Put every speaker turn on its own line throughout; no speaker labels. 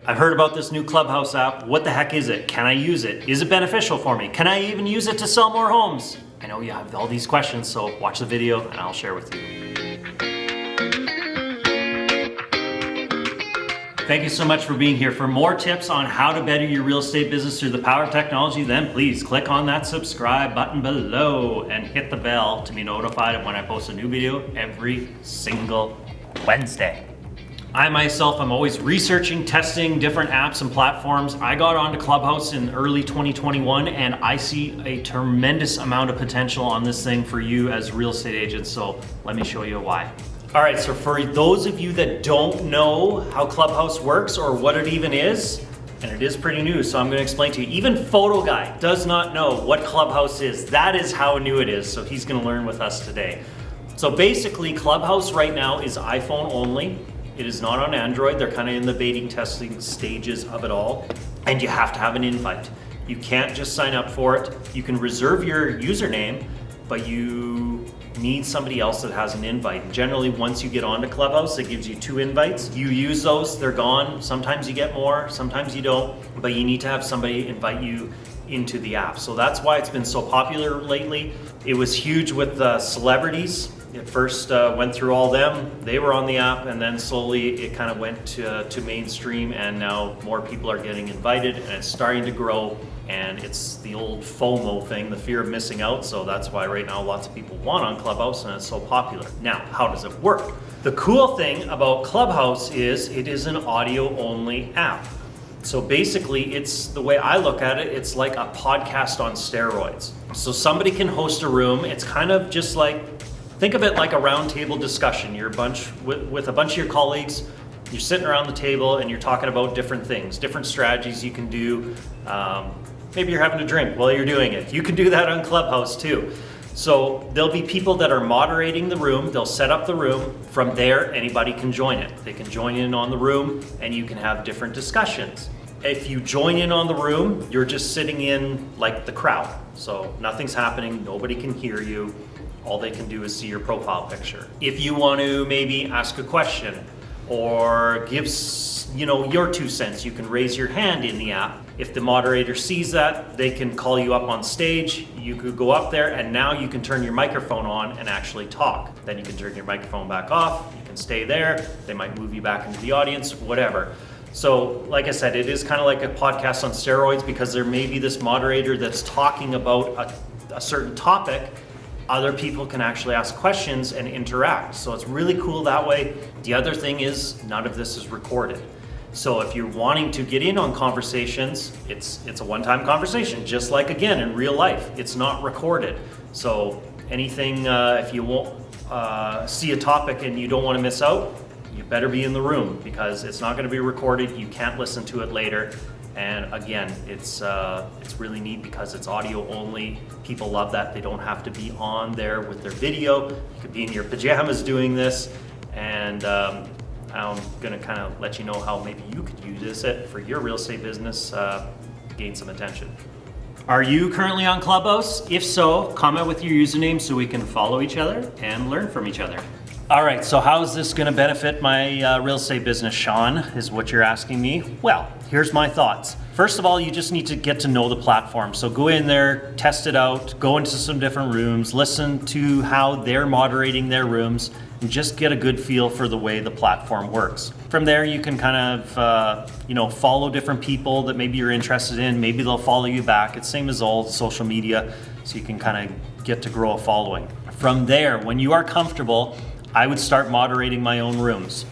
I've heard about this new Clubhouse app. What the heck is it? Can I use it? Is it beneficial for me? Can I even use it to sell more homes? I know you have all these questions, so watch the video and I'll share with you. Thank you so much for being here. For more tips on how to better your real estate business through the power of technology, then please click on that subscribe button below and hit the bell to be notified of when I post a new video every single Wednesday. I myself am always researching, testing different apps and platforms. I got onto Clubhouse in early 2021 and I see a tremendous amount of potential on this thing for you as real estate agents. So let me show you why. All right, so for those of you that don't know how Clubhouse works or what it even is, and it is pretty new, so I'm gonna explain to you. Even Photo Guy does not know what Clubhouse is. That is how new it is, so he's gonna learn with us today. So basically, Clubhouse right now is iPhone only. It is not on Android. They're kind of in the beta testing stages of it all. And you have to have an invite. You can't just sign up for it. You can reserve your username, but you need somebody else that has an invite. And generally, once you get onto Clubhouse, it gives you 2 invites. You use those, they're gone. Sometimes you get more, sometimes you don't, but you need to have somebody invite you into the app. So that's why it's been so popular lately. It was huge with celebrities. It first went through all them, they were on the app, and then slowly it kind of went to mainstream, and now more people are getting invited and it's starting to grow, and it's the old FOMO thing, the fear of missing out, so that's why right now lots of people want on Clubhouse and it's so popular. Now, how does it work? The cool thing about Clubhouse is it is an audio only app. So basically, it's the way I look at it, it's like a podcast on steroids. So somebody can host a room, it's kind of just like, think of it like a roundtable discussion. You're with a bunch of your colleagues, you're sitting around the table and you're talking about different things, different strategies you can do. Maybe you're having a drink while you're doing it. You can do that on Clubhouse too. So there'll be people that are moderating the room, they'll set up the room. From there, anybody can join it. They can join in on the room and you can have different discussions. If you join in on the room, you're just sitting in like the crowd. So nothing's happening, nobody can hear you. All they can do is see your profile picture. If you want to maybe ask a question or give your 2 cents, you can raise your hand in the app. If the moderator sees that, they can call you up on stage. You could go up there and now you can turn your microphone on and actually talk. Then you can turn your microphone back off, you can stay there, they might move you back into the audience, whatever. So like I said, it is kind of like a podcast on steroids because there may be this moderator that's talking about a certain topic. Other people can actually ask questions and interact. So it's really cool that way. The other thing is none of this is recorded. So if you're wanting to get in on conversations, it's a one-time conversation, just like again in real life, it's not recorded. So anything, if you won't see a topic and you don't want to miss out, you better be in the room because it's not going to be recorded. You can't listen to it later. And again, it's really neat because it's audio only. People love that. They don't have to be on there with their video. You could be in your pajamas doing this. And I'm gonna kind of let you know how maybe you could use it for your real estate business to gain some attention. Are you currently on Clubhouse? If so, comment with your username so we can follow each other and learn from each other. All right, so how is this gonna benefit my real estate business, Shawn, is what you're asking me? Well, here's my thoughts. First of all, you just need to get to know the platform. So go in there, test it out, go into some different rooms, listen to how they're moderating their rooms, and just get a good feel for the way the platform works. From there, you can kind of, follow different people that maybe you're interested in. Maybe they'll follow you back. It's same as all social media, so you can kind of get to grow a following. From there, when you are comfortable, I would start moderating my own rooms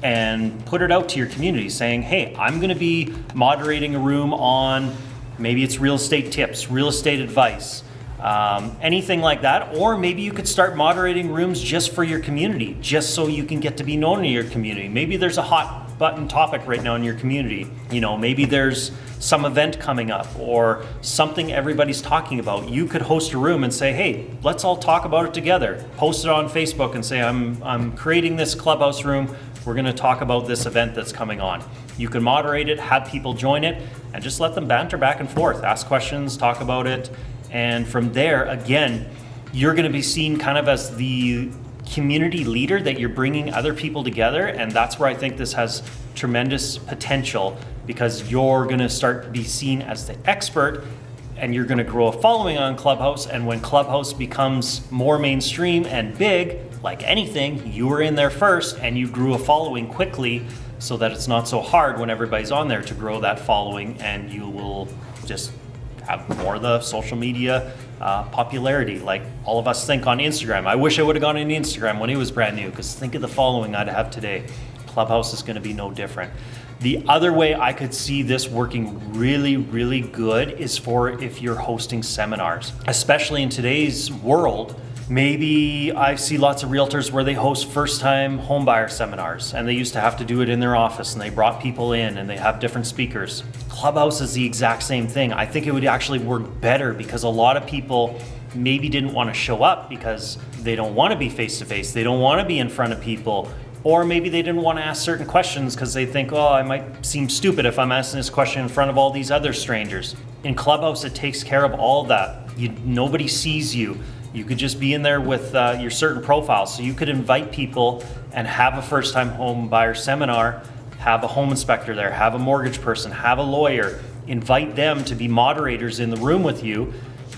and put it out to your community saying, hey, I'm gonna be moderating a room on, maybe it's real estate tips, real estate advice, anything like that. Or maybe you could start moderating rooms just for your community, just so you can get to be known in your community. Maybe there's a hot button topic right now in your community. Maybe there's some event coming up or something everybody's talking about. You could host a room and say, hey, let's all talk about it together. Post it on Facebook and say, I'm creating this Clubhouse room. We're gonna talk about this event that's coming on. You can moderate it, have people join it, and just let them banter back and forth, ask questions, talk about it. And from there, again, you're gonna be seen kind of as the community leader, that you're bringing other people together. And that's where I think this has tremendous potential because you're gonna start be seen as the expert, and you're gonna grow a following on Clubhouse. And when Clubhouse becomes more mainstream and big, like anything, you were in there first and you grew a following quickly, so that it's not so hard when everybody's on there to grow that following, and you will just have more of the social media popularity. Like all of us think on Instagram. I wish I would have gone on Instagram when it was brand new, because think of the following I'd have today. Clubhouse is gonna be no different. The other way I could see this working really, really good is for if you're hosting seminars, especially in today's world. Maybe I see lots of realtors where they host first-time homebuyer seminars, and they used to have to do it in their office, and they brought people in and they have different speakers. Clubhouse is the exact same thing. I think it would actually work better because a lot of people maybe didn't want to show up because they don't want to be face-to-face, they don't want to be in front of people, or maybe they didn't want to ask certain questions because they think, oh, I might seem stupid if I'm asking this question in front of all these other strangers. In Clubhouse, it takes care of all that. Nobody sees you. You could just be in there with your certain profile. So you could invite people and have a first-time home buyer seminar, have a home inspector there, have a mortgage person, have a lawyer, invite them to be moderators in the room with you,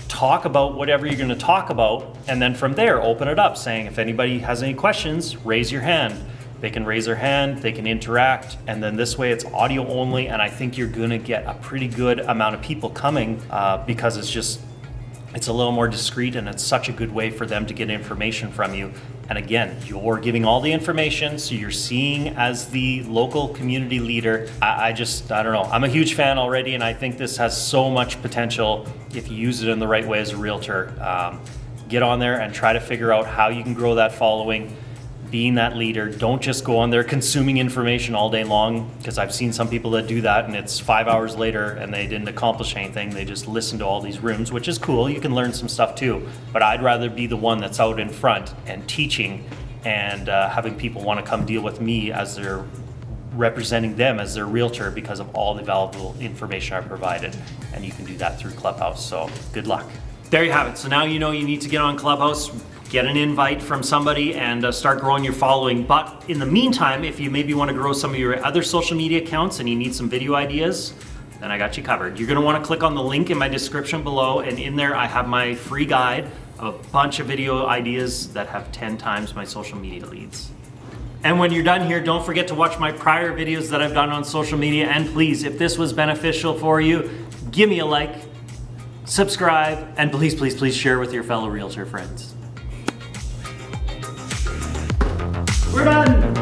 talk about whatever you're gonna talk about, and then from there, open it up saying, if anybody has any questions, raise your hand. They can raise their hand, they can interact, and then this way it's audio only, and I think you're gonna get a pretty good amount of people coming because it's a little more discreet, and it's such a good way for them to get information from you. And again, you're giving all the information, so you're seeing as the local community leader. I don't know. I'm a huge fan already, and I think this has so much potential if you use it in the right way as a realtor. Get on there and try to figure out how you can grow that following, being that leader. Don't just go on there consuming information all day long, because I've seen some people that do that and it's 5 hours later and they didn't accomplish anything. They just listen to all these rooms, which is cool. You can learn some stuff too, but I'd rather be the one that's out in front and teaching and having people want to come deal with me as they're representing them as their realtor because of all the valuable information I provided. And you can do that through Clubhouse. So good luck. There you have it. So now you know you need to get on Clubhouse, get an invite from somebody, and start growing your following. But in the meantime, if you maybe want to grow some of your other social media accounts and you need some video ideas, then I got you covered. You're going to want to click on the link in my description below, and in there I have my free guide of a bunch of video ideas that have 10 times my social media leads. And when you're done here, don't forget to watch my prior videos that I've done on social media. And please, if this was beneficial for you, give me a like, subscribe, and please, please, please share with your fellow realtor friends. We're done!